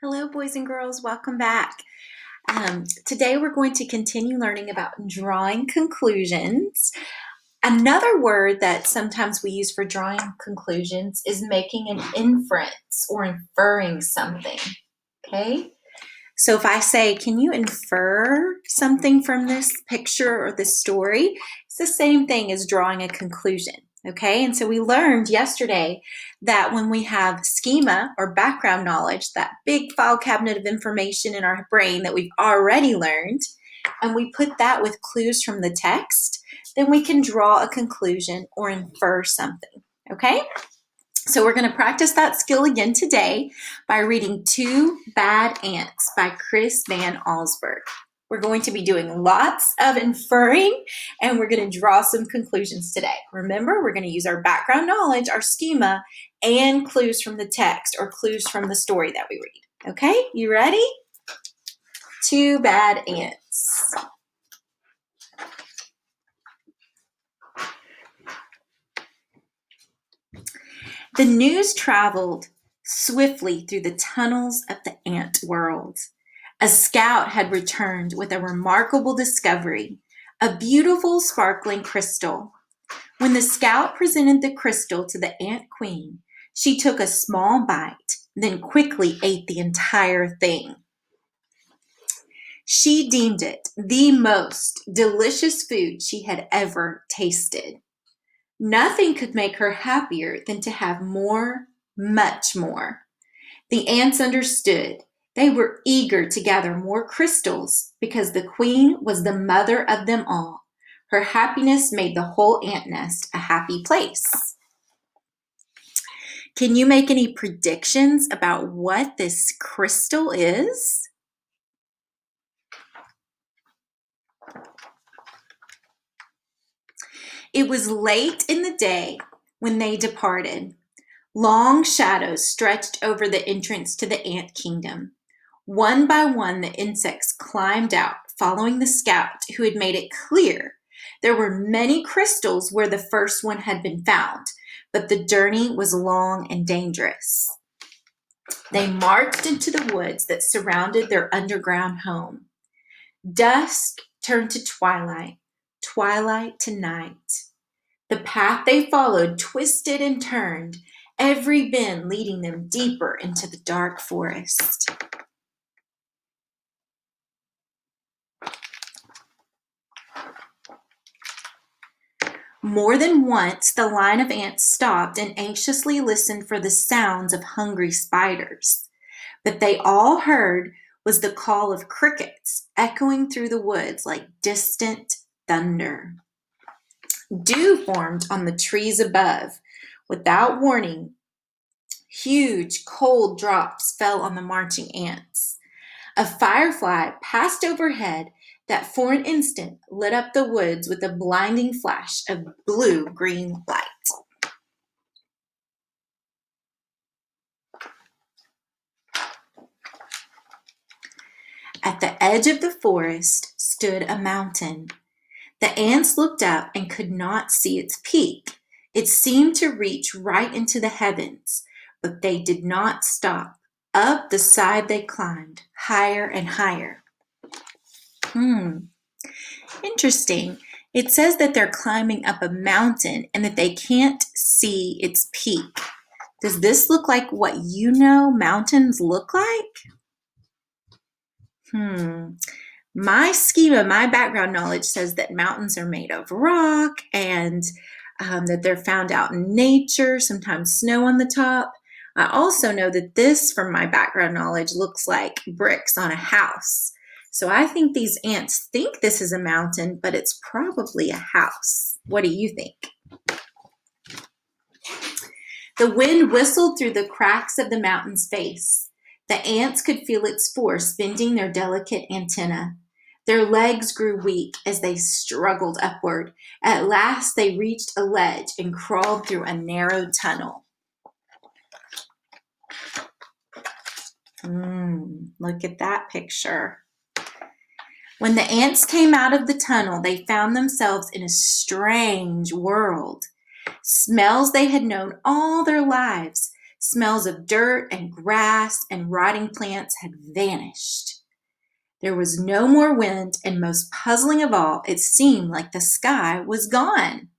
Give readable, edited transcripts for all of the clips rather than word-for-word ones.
Hello, boys and girls. Welcome back. Today we're going to continue learning about drawing conclusions. Another word that sometimes we use for drawing conclusions is making an inference or inferring something. Okay? So if I say, can you infer something from this picture or this story? It's the same thing as drawing a conclusion. Okay, and so we learned yesterday that when we have schema or background knowledge, that big file cabinet of information in our brain that we've already learned, and we put that with clues from the text, then we can draw a conclusion or infer something. Okay, so we're going to practice that skill again today by reading Two Bad Ants by Chris Van Allsburg. We're going to be doing lots of inferring, and we're going to draw some conclusions today. Remember, we're going to use our background knowledge, our schema, and clues from the text or clues from the story that we read. Okay, you ready? Two Bad Ants. The news traveled swiftly through the tunnels of the ant world. A scout had returned with a remarkable discovery, a beautiful sparkling crystal. When the scout presented the crystal to the ant queen, she took a small bite, then quickly ate the entire thing. She deemed it the most delicious food she had ever tasted. Nothing could make her happier than to have more, much more. The ants understood. They were eager to gather more crystals because the queen was the mother of them all. Her happiness made the whole ant nest a happy place. Can you make any predictions about what this crystal is? It was late in the day when they departed. Long shadows stretched over the entrance to the ant kingdom. One by one, the insects climbed out, following the scout, who had made it clear there were many crystals where the first one had been found, but the journey was long and dangerous. They marched into the woods that surrounded their underground home. Dusk turned to twilight, twilight to night. The path they followed twisted and turned, every bend leading them deeper into the dark forest. More than once, the line of ants stopped and anxiously listened for the sounds of hungry spiders. But they all heard was the call of crickets echoing through the woods like distant thunder. Dew formed on the trees above. Without warning, huge cold drops fell on the marching ants. A firefly passed overhead that for an instant lit up the woods with a blinding flash of blue-green light. At the edge of the forest stood a mountain. The ants looked up and could not see its peak. It seemed to reach right into the heavens, but they did not stop. Up the side they climbed, higher and higher. Interesting. It says that they're climbing up a mountain and that they can't see its peak. Does this look like what you know mountains look like? My schema, my background knowledge says that mountains are made of rock and that they're found out in nature, sometimes snow on the top. I also know that this, from my background knowledge, looks like bricks on a house. So I think these ants think this is a mountain, but it's probably a house. What do you think? The wind whistled through the cracks of the mountain's face. The ants could feel its force bending their delicate antennae. Their legs grew weak as they struggled upward. At last they reached a ledge and crawled through a narrow tunnel. Look at that picture. When the ants came out of the tunnel, they found themselves in a strange world. Smells they had known all their lives, Smells of dirt and grass and rotting plants had vanished. There was no more wind, and most puzzling of all, it seemed like the sky was gone.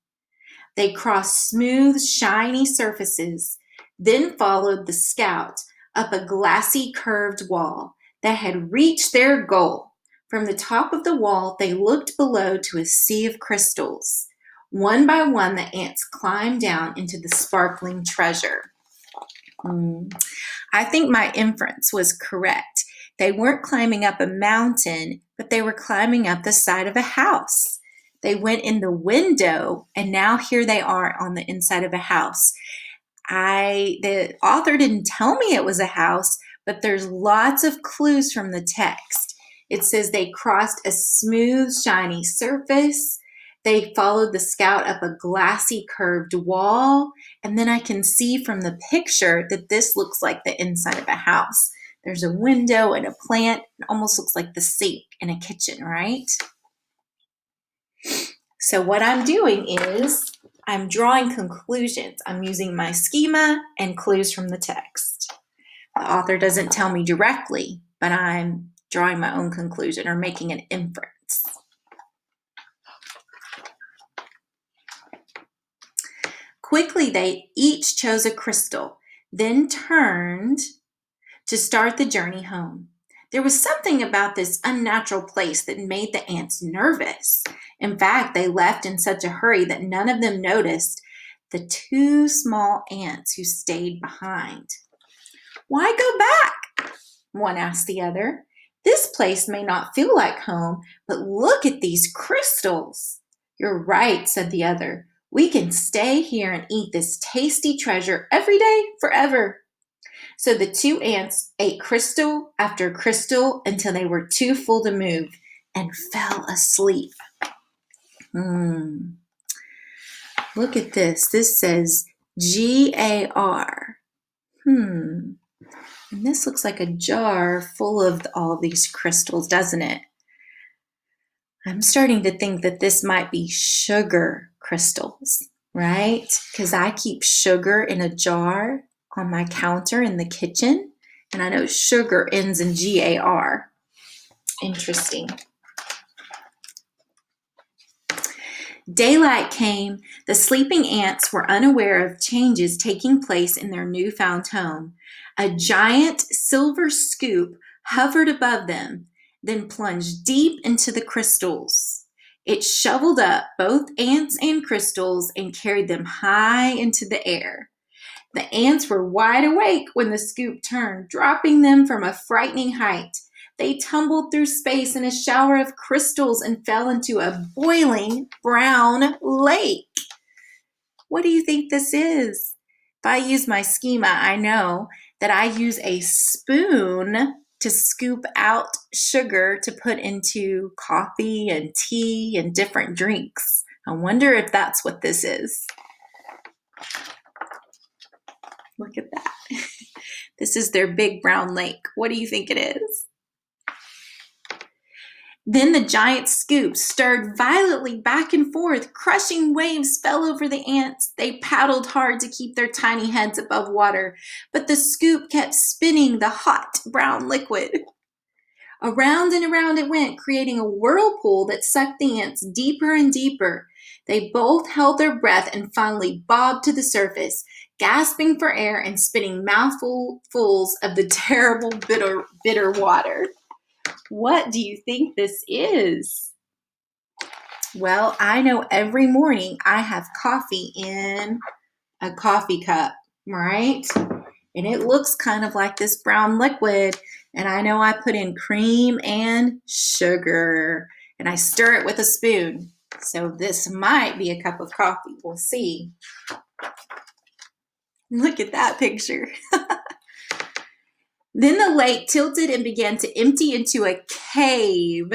They crossed smooth, shiny surfaces, then followed the scout up a glassy, curved wall that had reached their goal. From the top of the wall, they looked below to a sea of crystals. One by one, the ants climbed down into the sparkling treasure. I think my inference was correct. They weren't climbing up a mountain, but they were climbing up the side of a house. They went in the window, and now here they are on the inside of a house. The author didn't tell me it was a house, but there's lots of clues from the text. It says they crossed a smooth, shiny surface. They followed the scout up a glassy, curved wall. And then I can see from the picture that this looks like the inside of a house. There's a window and a plant. It almost looks like the sink in a kitchen, right? So what I'm doing is I'm drawing conclusions. I'm using my schema and clues from the text. The author doesn't tell me directly, but I'm drawing my own conclusion or making an inference. Quickly, they each chose a crystal, then turned to start the journey home. There was something about this unnatural place that made the ants nervous. In fact, they left in such a hurry that none of them noticed the two small ants who stayed behind. "Why go back?" one asked the other. "This place may not feel like home, but look at these crystals." "You're right," said the other. "We can stay here and eat this tasty treasure every day forever." So the two ants ate crystal after crystal until they were too full to move and fell asleep. Look at this. This says GAR. And this looks like a jar full of all these crystals, doesn't it? I'm starting to think that this might be sugar crystals, right? Because I keep sugar in a jar on my counter in the kitchen, and I know sugar ends in GAR. Interesting. Daylight came. The sleeping ants were unaware of changes taking place in their newfound home. A giant silver scoop hovered above them, then plunged deep into the crystals. It shoveled up both ants and crystals and carried them high into the air. The ants were wide awake when the scoop turned, dropping them from a frightening height. They tumbled through space in a shower of crystals and fell into a boiling brown lake. What do you think this is? If I use my schema, I know that I use a spoon to scoop out sugar to put into coffee and tea and different drinks. I wonder if that's what this is. Look at that. This is their big brown lake. What do you think it is? Then the giant scoop stirred violently back and forth. Crushing waves fell over the ants. They paddled hard to keep their tiny heads above water, but the scoop kept spinning the hot brown liquid. Around and around it went, creating a whirlpool that sucked the ants deeper and deeper. They both held their breath and finally bobbed to the surface, gasping for air and spitting mouthfuls of the terrible, bitter water. What do you think this is? Well, I know every morning I have coffee in a coffee cup, right? And it looks kind of like this brown liquid. And I know I put in cream and sugar, and I stir it with a spoon. So this might be a cup of coffee. We'll see. Look at that picture. Then the lake tilted and began to empty into a cave.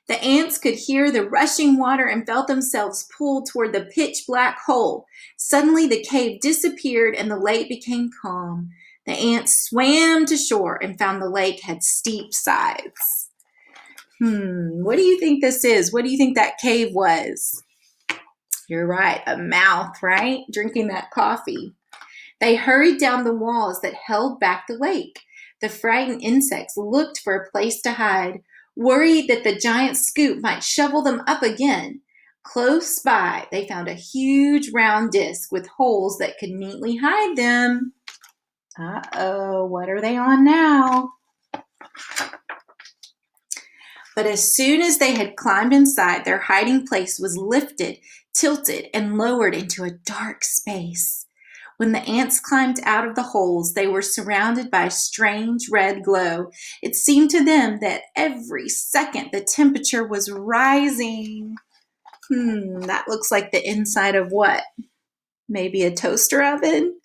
The ants could hear the rushing water and felt themselves pulled toward the pitch black hole. Suddenly the cave disappeared and the lake became calm. The ants swam to shore and found the lake had steep sides. What do you think this is? What do you think that cave was? You're right, a mouth, right? Drinking that coffee. They hurried down the walls that held back the lake. The frightened insects looked for a place to hide, worried that the giant scoop might shovel them up again. Close by, they found a huge round disc with holes that could neatly hide them. Uh-oh, what are they on now? But as soon as they had climbed inside, their hiding place was lifted, tilted, and lowered into a dark space. When the ants climbed out of the holes, they were surrounded by a strange red glow. It seemed to them that every second the temperature was rising. That looks like the inside of what? Maybe a toaster oven?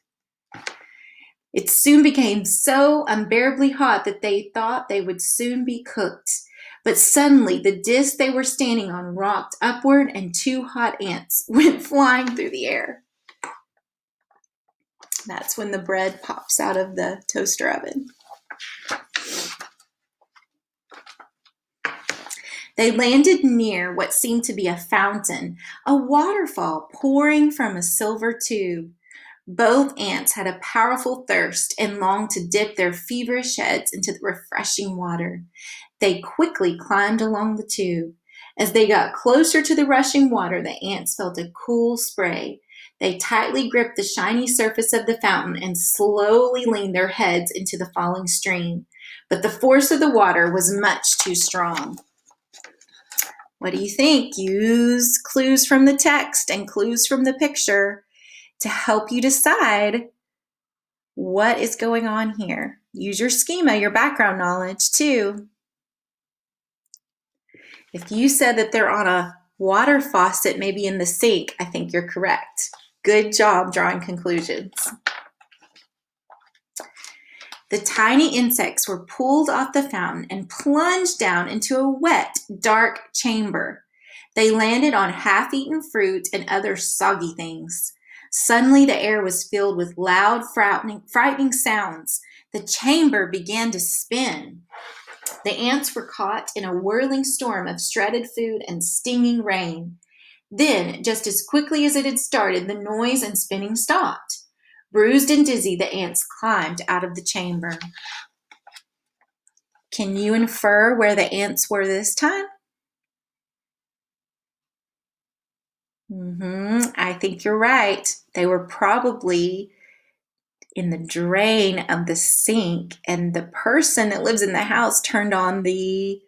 It soon became so unbearably hot that they thought they would soon be cooked. But suddenly the disc they were standing on rocked upward and 2 hot ants went flying through the air. That's when the bread pops out of the toaster oven. They landed near what seemed to be a fountain, a waterfall pouring from a silver tube. Both ants had a powerful thirst and longed to dip their feverish heads into the refreshing water. They quickly climbed along the tube. As they got closer to the rushing water, the ants felt a cool spray. They tightly gripped the shiny surface of the fountain and slowly leaned their heads into the falling stream. But the force of the water was much too strong. What do you think? Use clues from the text and clues from the picture to help you decide what is going on here. Use your schema, your background knowledge too. If you said that they're on a water faucet, maybe in the sink, I think you're correct. Good job drawing conclusions. The tiny insects were pulled off the fountain and plunged down into a wet, dark chamber. They landed on half-eaten fruit and other soggy things. Suddenly, the air was filled with loud, frightening sounds. The chamber began to spin. The ants were caught in a whirling storm of shredded food and stinging rain. Then, just as quickly as it had started, the noise and spinning stopped. Bruised and dizzy, the ants climbed out of the chamber. Can you infer where the ants were this time? I think you're right. They were probably in the drain of the sink, and the person that lives in the house turned on the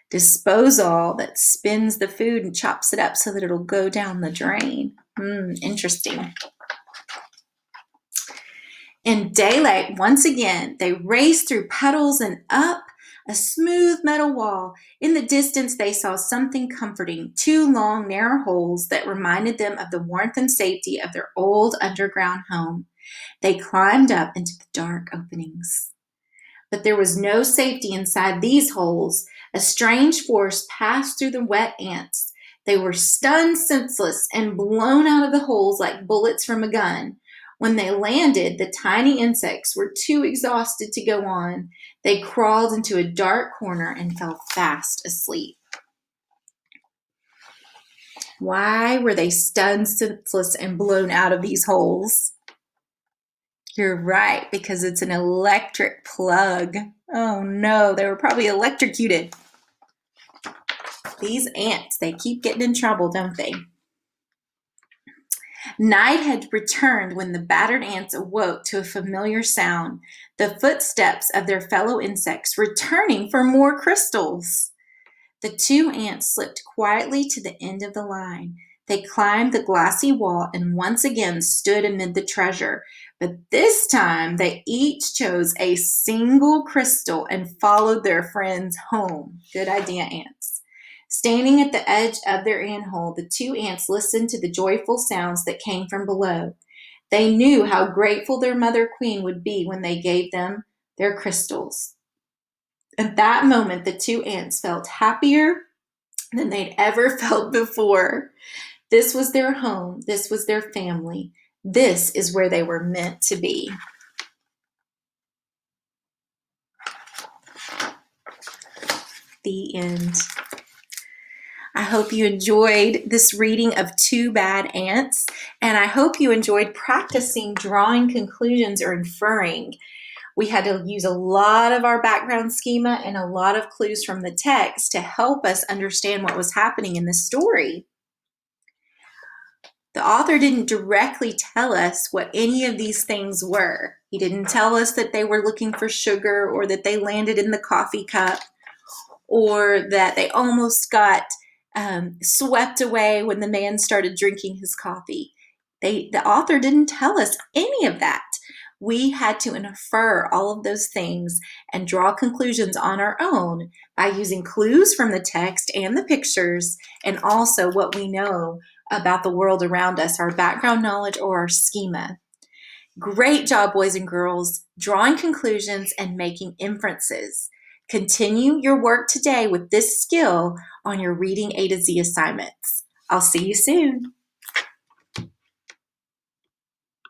disposal that spins the food and chops it up so that it'll go down the drain. Interesting. In daylight, once again, they raced through puddles and up a smooth metal wall. In the distance, they saw something comforting, 2 long, narrow holes that reminded them of the warmth and safety of their old underground home. They climbed up into the dark openings. But there was no safety inside these holes. A strange force passed through the wet ants. They were stunned senseless and blown out of the holes like bullets from a gun. When they landed, the tiny insects were too exhausted to go on. They crawled into a dark corner and fell fast asleep. Why were they stunned senseless and blown out of these holes? You're right, because it's an electric plug. Oh no, they were probably electrocuted. These ants, they keep getting in trouble, don't they? Night had returned when the battered ants awoke to a familiar sound, the footsteps of their fellow insects returning for more crystals. The 2 ants slipped quietly to the end of the line. They climbed the glassy wall and once again stood amid the treasure. But this time they each chose a single crystal and followed their friends home. Good idea, ants. Standing at the edge of their anthole, the 2 ants listened to the joyful sounds that came from below. They knew how grateful their mother queen would be when they gave them their crystals. At that moment, the 2 ants felt happier than they'd ever felt before. This was their home. This was their family. This is where they were meant to be. The end. I hope you enjoyed this reading of Two Bad Ants, and I hope you enjoyed practicing drawing conclusions or inferring. We had to use a lot of our background schema and a lot of clues from the text to help us understand what was happening in the story. The author didn't directly tell us what any of these things were. He didn't tell us that they were looking for sugar or that they landed in the coffee cup or that they almost got swept away when the man started drinking his coffee. The author didn't tell us any of that. We had to infer all of those things and draw conclusions on our own by using clues from the text and the pictures, and also what we know about the world around us, our background knowledge or our schema. Great job, boys and girls, drawing conclusions and making inferences. Continue your work today with this skill on your Reading A to Z assignments. I'll see you soon.